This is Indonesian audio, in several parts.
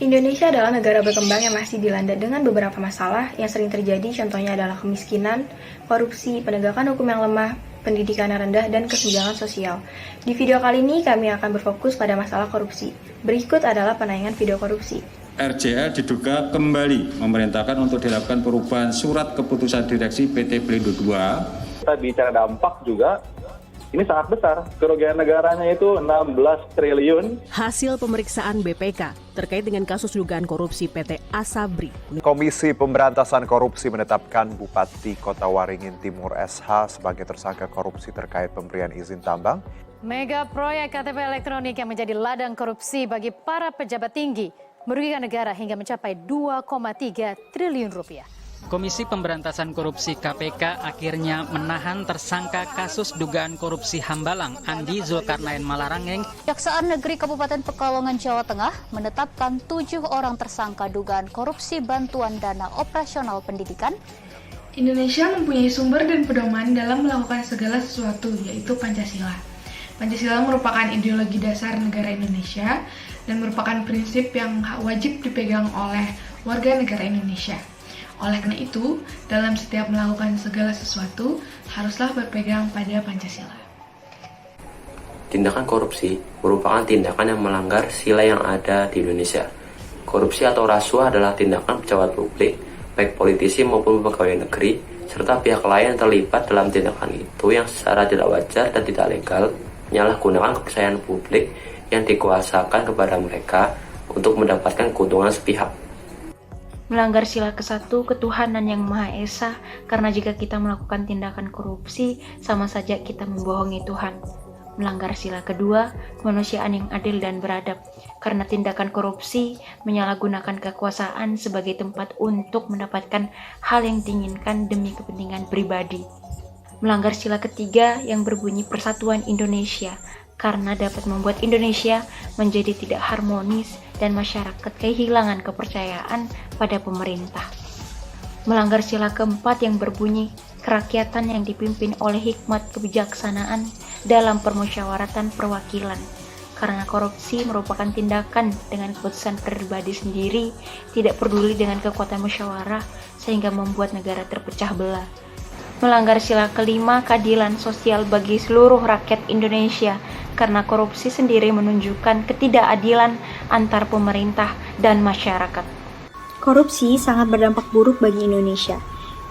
Indonesia adalah negara berkembang yang masih dilanda dengan beberapa masalah yang sering terjadi, contohnya adalah kemiskinan, korupsi, penegakan hukum yang lemah, pendidikan yang rendah, dan kesenjangan sosial. Di video kali ini kami akan berfokus pada masalah korupsi. Berikut adalah penayangan video korupsi. RJL diduga kembali memerintahkan untuk dilakukan perubahan surat keputusan direksi PT Pelindo II. Kita bicara dampak juga, ini sangat besar. Kerugian negaranya itu 16 triliun. Hasil pemeriksaan BPK terkait dengan kasus dugaan korupsi PT Asabri. Komisi Pemberantasan Korupsi menetapkan Bupati Kota Waringin Timur SH sebagai tersangka korupsi terkait pemberian izin tambang. Mega proyek KTP elektronik yang menjadi ladang korupsi bagi para pejabat tinggi merugikan negara hingga mencapai 2,3 triliun rupiah. Komisi Pemberantasan Korupsi KPK akhirnya menahan tersangka kasus dugaan korupsi Hambalang Andi Zulkarnain Malarangeng. Kejaksaan Negeri Kabupaten Pekalongan, Jawa Tengah menetapkan 7 orang tersangka dugaan korupsi bantuan dana operasional pendidikan. Indonesia mempunyai sumber dan pedoman dalam melakukan segala sesuatu, yaitu Pancasila. Pancasila merupakan ideologi dasar negara Indonesia dan merupakan prinsip yang wajib dipegang oleh warga negara Indonesia. Oleh karena itu, dalam setiap melakukan segala sesuatu, haruslah berpegang pada Pancasila. Tindakan korupsi merupakan tindakan yang melanggar sila yang ada di Indonesia. Korupsi atau rasuah adalah tindakan pejabat publik, baik politisi maupun pegawai negeri, serta pihak lain yang terlibat dalam tindakan itu yang secara tidak wajar dan tidak legal menyalahgunakan kepercayaan publik yang dikuasakan kepada mereka untuk mendapatkan keuntungan sepihak. Melanggar sila ke-1 ketuhanan yang Maha Esa, karena jika kita melakukan tindakan korupsi, sama saja kita membohongi Tuhan. Melanggar sila kedua, kemanusiaan yang adil dan beradab, karena tindakan korupsi menyalahgunakan kekuasaan sebagai tempat untuk mendapatkan hal yang diinginkan demi kepentingan pribadi. Melanggar sila ketiga yang berbunyi Persatuan Indonesia, karena dapat membuat Indonesia menjadi tidak harmonis dan masyarakat kehilangan kepercayaan pada pemerintah. Melanggar sila keempat yang berbunyi kerakyatan yang dipimpin oleh hikmat kebijaksanaan dalam permusyawaratan perwakilan, karena korupsi merupakan tindakan dengan keputusan pribadi sendiri, tidak peduli dengan kekuatan musyawarah sehingga membuat negara terpecah belah. Melanggar sila kelima keadilan sosial bagi seluruh rakyat Indonesia, karena korupsi sendiri menunjukkan ketidakadilan antar pemerintah dan masyarakat. Korupsi sangat berdampak buruk bagi Indonesia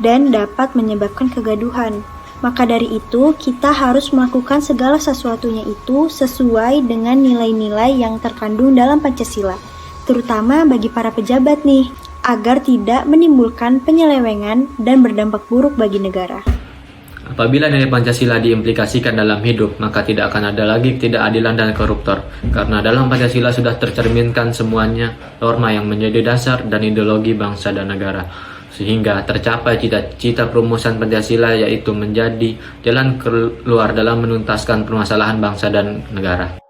dan dapat menyebabkan kegaduhan. Maka dari itu, kita harus melakukan segala sesuatunya itu sesuai dengan nilai-nilai yang terkandung dalam Pancasila, terutama bagi para pejabat nih, agar tidak menimbulkan penyelewengan dan berdampak buruk bagi negara. Apabila nilai Pancasila diimplikasikan dalam hidup, maka tidak akan ada lagi ketidakadilan dan koruptor. Karena dalam Pancasila sudah tercerminkan semuanya norma yang menjadi dasar dan ideologi bangsa dan negara. Sehingga tercapai cita-cita perumusan Pancasila, yaitu menjadi jalan keluar dalam menuntaskan permasalahan bangsa dan negara.